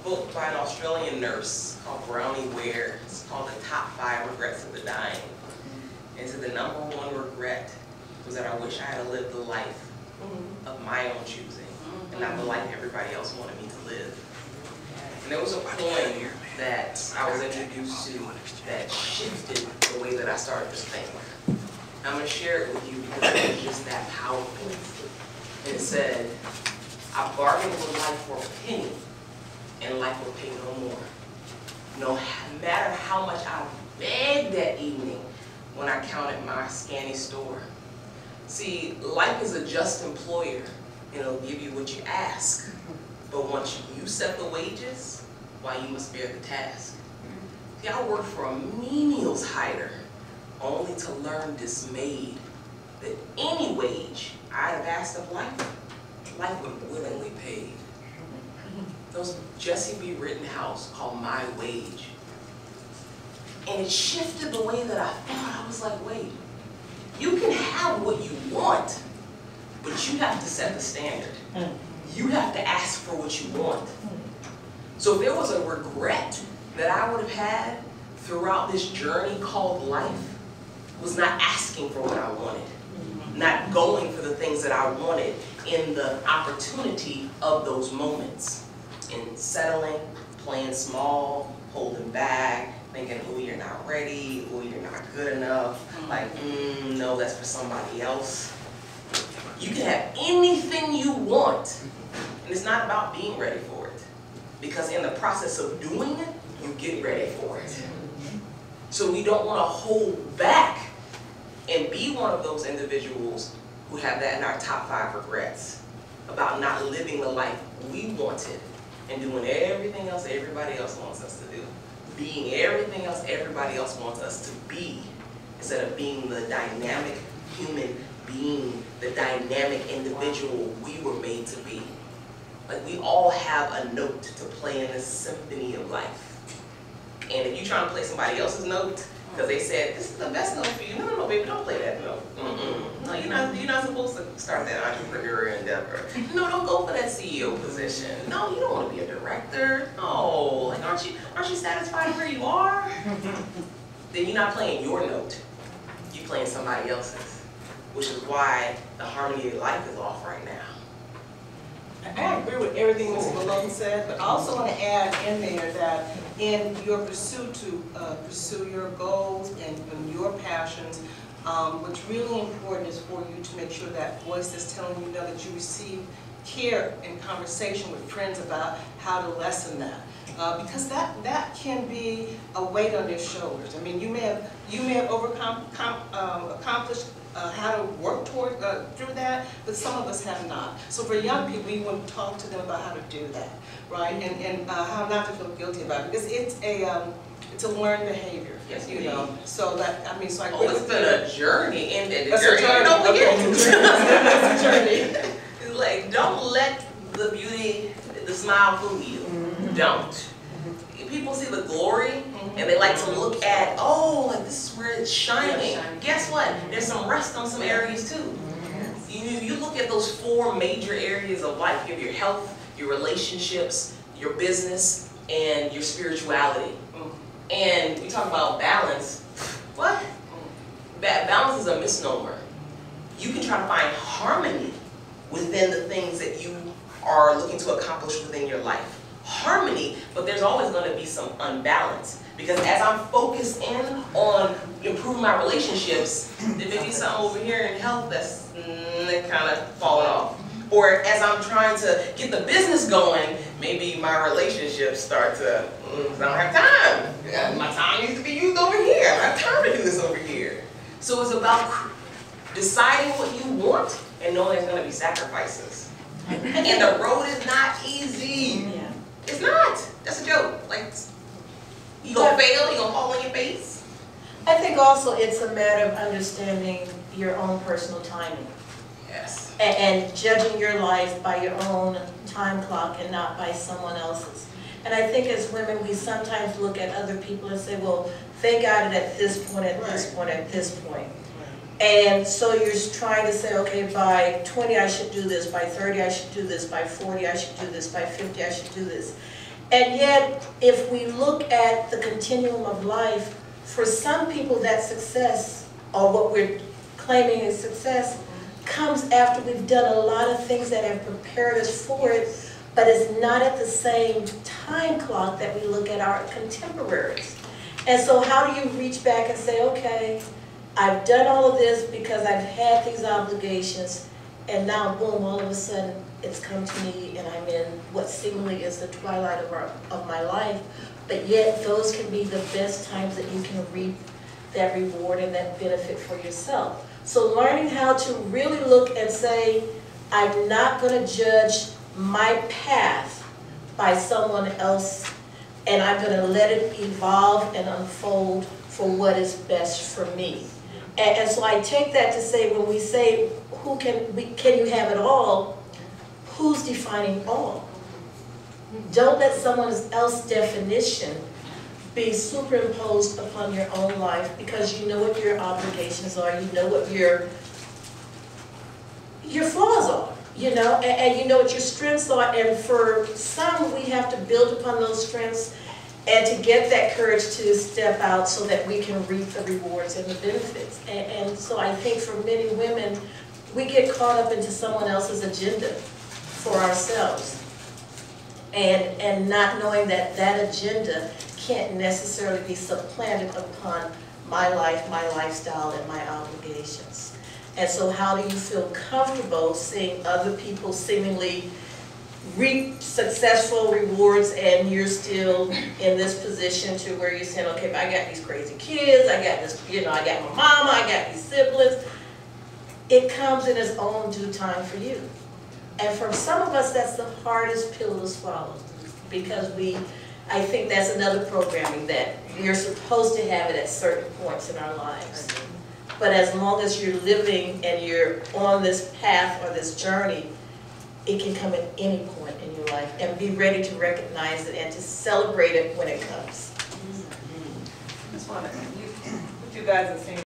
book by an Australian nurse called Brownie Ware. It's called The Top 5 Regrets of the Dying. And so the number one regret was that I wish I had lived the life of my own choosing and not the life everybody else wanted me to live. And there was a point that I was introduced to that shifted the way that I started to think. I'm going to share it with you because it was just that powerful. It said, I bargained with life for a penny, and life will pay no more. No matter how much I begged that evening when I counted my scanty store. See, life is a just employer, and it'll give you what you ask. But once you set the wages, why, you must bear the task. See, I worked for a menial's hider, only to learn dismayed that any wage I'd have asked of life would have willingly paid. There was Jesse B. Rittenhouse called My Wage. And it shifted the way that I thought. I was like, wait, you can have what you want, but you have to set the standard. You have to ask for what you want. So if there was a regret that I would have had throughout this journey called life, was not asking for what I wanted, not going for the things that I wanted in the opportunity of those moments, in settling, playing small, holding back, thinking, oh, you're not ready, oh, you're not good enough, like, no, that's for somebody else. You can have anything you want, and it's not about being ready for it, because in the process of doing it, you get ready for it. So we don't want to hold back and be one of those individuals who have that in our top 5 regrets about not living the life we wanted and doing everything else everybody else wants us to do. Being everything else everybody else wants us to be, instead of being the dynamic human being, the dynamic individual we were made to be. Like, we all have a note to play in this symphony of life. And if you're trying to play somebody else's note, because they said, this is the best note for you. No, no, no, baby, don't play that note. No, you're not supposed to start that entrepreneurial endeavor. No, don't go for that CEO position. No, you don't want to be a director. No, like, aren't you satisfied where you are? Then you're not playing your note. You're playing somebody else's, which is why the harmony of life is off right now. I agree with everything Mr. Malone said, but I also want to add in there that in your pursuit to pursue your goals and your passions, what's really important is for you to make sure that voice is telling you that you receive care and conversation with friends about how to lessen that. Because that can be a weight on your shoulders. I mean, you may have accomplished how to work toward through that, but some of us have not. So for young people, we want to talk to them about how to do that, right? And how not to feel guilty about it, because it's a learned behavior. Yes, you know. So that, I mean, so I agree it's been a journey, and the That's journey, a journey. don't forget. That's a journey. It's like, don't let the beauty, the smile fool you. Don't. People see the glory, and they like to look at, oh, like this is where it's shining. Guess what? There's some rust on some areas too. You look at those 4 major areas of life. You have your health, your relationships, your business, and your spirituality. And we talk about balance. What? Balance is a misnomer. You can try to find harmony within the things that you are looking to accomplish within your life. Harmony, but there's always going to be some unbalance, because as I'm focused in on improving my relationships, there may be something over here in health that's kind of falling off. Or as I'm trying to get the business going, maybe my relationships start to, I don't have time. Yeah, my time needs to be used over here. I don't have time to do this over here. So it's about deciding what you want and knowing there's going to be sacrifices. And the road is not easy. It's not. That's a joke. Like, you gonna fail, you gonna fall on your face. I think also it's a matter of understanding your own personal timing. Yes. And judging your life by your own time clock and not by someone else's. And I think as women, we sometimes look at other people and say, well, they got it at this point, at this point, at this point. And so you're trying to say, okay, by 20 I should do this, by 30 I should do this, by 40 I should do this, by 50 I should do this. And yet, if we look at the continuum of life, for some people that success, or what we're claiming is success, comes after we've done a lot of things that have prepared us for it, but it's not at the same time clock that we look at our contemporaries. And so how do you reach back and say, okay, I've done all of this because I've had these obligations, and now boom, all of a sudden it's come to me and I'm in what seemingly is the twilight of my life, but yet those can be the best times that you can reap that reward and that benefit for yourself. So learning how to really look and say, I'm not going to judge my path by someone else, and I'm going to let it evolve and unfold for what is best for me. And so I take that to say, when we say, can you have it all, who's defining all? Don't let someone else's definition be superimposed upon your own life, because you know what your obligations are, you know what your flaws are, you know, and you know what your strengths are. And for some, we have to build upon those strengths and to get that courage to step out so that we can reap the rewards and the benefits. And so I think for many women, we get caught up into someone else's agenda for ourselves, and not knowing that that agenda can't necessarily be supplanted upon my life, my lifestyle, and my obligations. And so how do you feel comfortable seeing other people seemingly reap successful rewards and you're still in this position to where you're saying, okay, but I got these crazy kids, I got this, you know, I got my mama, I got these siblings. It comes in its own due time for you. And for some of us, that's the hardest pill to swallow, because I think that's another programming that you're supposed to have it at certain points in our lives. But as long as you're living and you're on this path or this journey, it can come at any point in your life, and be ready to recognize it and to celebrate it when it comes. I just want to put you guys in the same